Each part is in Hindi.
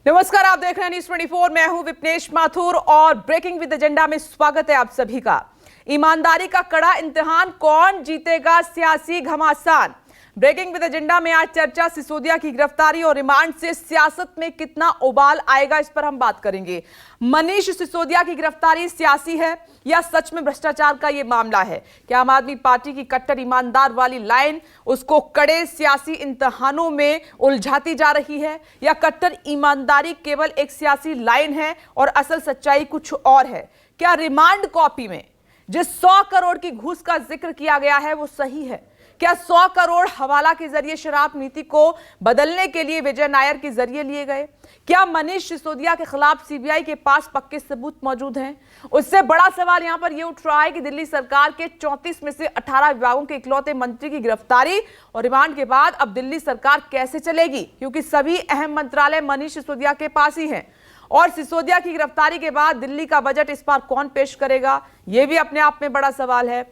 नमस्कार, आप देख रहे हैं न्यूज़ 24। मैं हूं विपनेश माथुर और ब्रेकिंग विद एजेंडा में स्वागत है आप सभी का। ईमानदारी का कड़ा इम्तिहान, कौन जीतेगा सियासी घमासान। ब्रेकिंग विद एजेंडा में आज चर्चा सिसोदिया की गिरफ्तारी और रिमांड से सियासत में कितना उबाल आएगा, इस पर हम बात करेंगे। मनीष सिसोदिया की गिरफ्तारी सियासी है या सच में भ्रष्टाचार का यह मामला है? क्या आम आदमी पार्टी की कट्टर ईमानदार वाली लाइन उसको कड़े सियासी इम्तिहानों में उलझाती जा रही है, या कट्टर ईमानदारी केवल एक सियासी लाइन है और असल सच्चाई कुछ और है? क्या रिमांड कॉपी में जिस 100 करोड़ की घूस का जिक्र किया गया है वो सही है? क्या 100 करोड़ हवाला के जरिए शराब नीति को बदलने के लिए विजय नायर के जरिए लिए गए? क्या मनीष सिसोदिया के खिलाफ सीबीआई के पास पक्के सबूत मौजूद हैं? उससे बड़ा सवाल यहां पर यह उठ रहा है कि दिल्ली सरकार के 34 में से 18 विभागों के इकलौते मंत्री की गिरफ्तारी और रिमांड के बाद अब दिल्ली सरकार कैसे चलेगी, क्योंकि सभी अहम मंत्रालय मनीष सिसोदिया के पास ही हैं। और सिसोदिया की गिरफ्तारी के बाद दिल्ली का बजट इस बार कौन पेश करेगा, यह भी अपने आप में बड़ा सवाल है।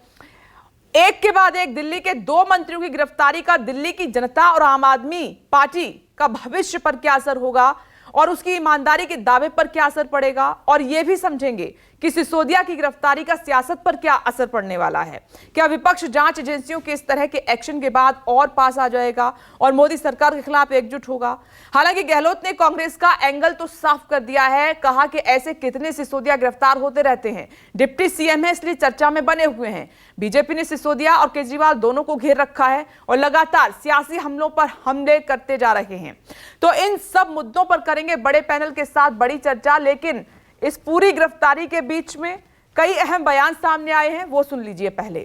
एक के बाद एक दिल्ली के 2 मंत्रियों की गिरफ्तारी का दिल्ली की जनता और आम आदमी पार्टी का भविष्य पर क्या असर होगा और उसकी ईमानदारी के दावे पर क्या असर पड़ेगा, और यह भी समझेंगे कि सिसोदिया की गिरफ्तारी का सियासत पर क्या असर पड़ने वाला है। क्या विपक्ष जांच एजेंसियों के इस तरह के एक्शन के बाद और पास आ जाएगा और मोदी सरकार के खिलाफ एकजुट होगा? हालांकि गहलोत ने कांग्रेस का एंगल तो साफ कर दिया है, कहा कि ऐसे कितने सिसोदिया गिरफ्तार होते रहते हैं, डिप्टी सीएम है इसलिए चर्चा में बने हुए हैं। बीजेपी ने सिसोदिया और केजरीवाल दोनों को घेर रखा है और लगातार सियासी हमलों पर हमले करते जा रहे हैं। तो इन सब मुद्दों पर करेंगे बड़े पैनल के साथ बड़ी चर्चा। लेकिन इस पूरी गिरफ्तारी के बीच में कई अहम बयान सामने आए हैं, वो सुन लीजिए पहले।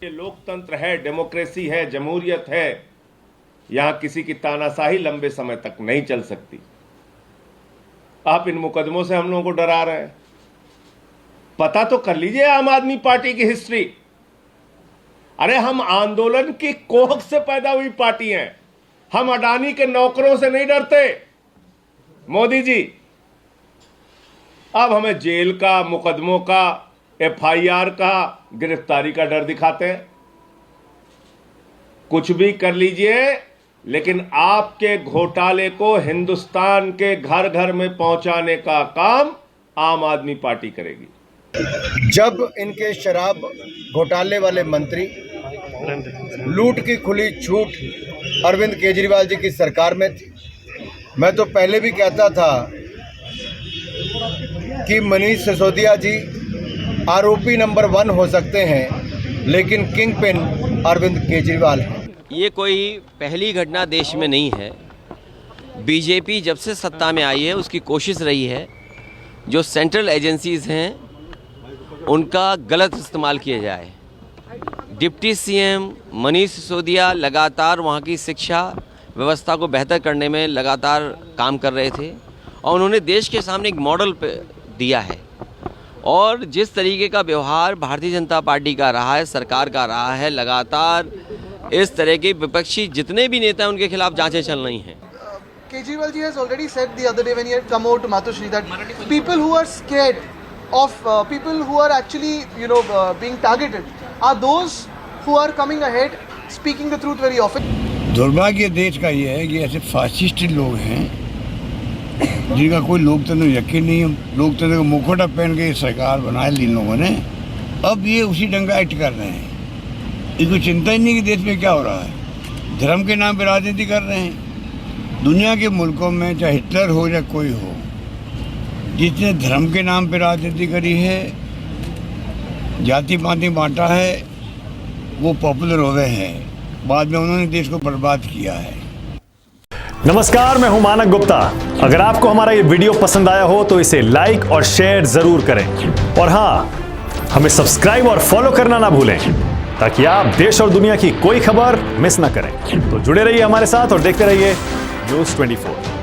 ये लोकतंत्र है, डेमोक्रेसी है, जमहूरियत है, यहां किसी की तानाशाही लंबे समय तक नहीं चल सकती। आप इन मुकदमों से हम लोगों को डरा रहे हैं। पता तो कर लीजिए आम आदमी पार्टी की हिस्ट्री। अरे हम आंदोलन की कोख से पैदा हुई पार्टी हैं। हम अडानी के नौकरों से नहीं डरते मोदी जी। अब हमें जेल का, मुकदमों का, एफआईआर का, गिरफ्तारी का डर दिखाते हैं। कुछ भी कर लीजिए, लेकिन आपके घोटाले को हिंदुस्तान के घर घर में पहुंचाने का काम आम आदमी पार्टी करेगी। जब इनके शराब घोटाले वाले मंत्री लूट की खुली छूट अरविंद केजरीवाल जी की सरकार में थी, मैं तो पहले भी कहता था कि मनीष सिसोदिया जी आरोपी नंबर 1 हो सकते हैं, लेकिन किंग पिन अरविंद केजरीवाल है। ये कोई पहली घटना देश में नहीं है। बीजेपी जब से सत्ता में आई है उसकी कोशिश रही है जो सेंट्रल एजेंसीज़ हैं उनका गलत इस्तेमाल किया जाए। डिप्टी सीएम मनीष सिसोदिया लगातार वहाँ की शिक्षा व्यवस्था को बेहतर करने में लगातार काम कर रहे थे और उन्होंने देश के सामने एक मॉडल दिया है। और जिस तरीके का व्यवहार भारतीय जनता पार्टी का रहा है, सरकार का रहा है, लगातार इस तरह के विपक्षी जितने भी नेता हैं उनके खिलाफ जांचें चल रही हैं। Kejriwal ji has already said the other day when he had come out to Matushri that people who are scared of people who are actually being targeted are those who are coming ahead speaking the truth very often. दुर्भाग्य देश का ये है कि ऐसे फासिस्ट लोग हैं जिनका कोई लोकतंत्र में यकीन नहीं है। लोकतंत्र का मुखौटा पहन के सरकार बनाया इन लोगों ने, अब ये उसी ढंग का एक्ट कर रहे हैं। इनको चिंता ही नहीं कि देश में क्या हो रहा है। धर्म के नाम पर राजनीति कर रहे हैं। दुनिया के मुल्कों में चाहे हिटलर हो या कोई हो, जिसने धर्म के नाम पर राजनीति करी है, जाति पाति बांटा है, वो पॉपुलर हो गए हैं। बाद में उन्होंने देश को बर्बाद किया है। नमस्कार, मैं हूं मानक गुप्ता। अगर आपको हमारा ये वीडियो पसंद आया हो तो इसे लाइक और शेयर जरूर करें, और हाँ, हमें सब्सक्राइब और फॉलो करना ना भूलें ताकि आप देश और दुनिया की कोई खबर मिस ना करें। तो जुड़े रहिए हमारे साथ और देखते रहिए न्यूज़ 24।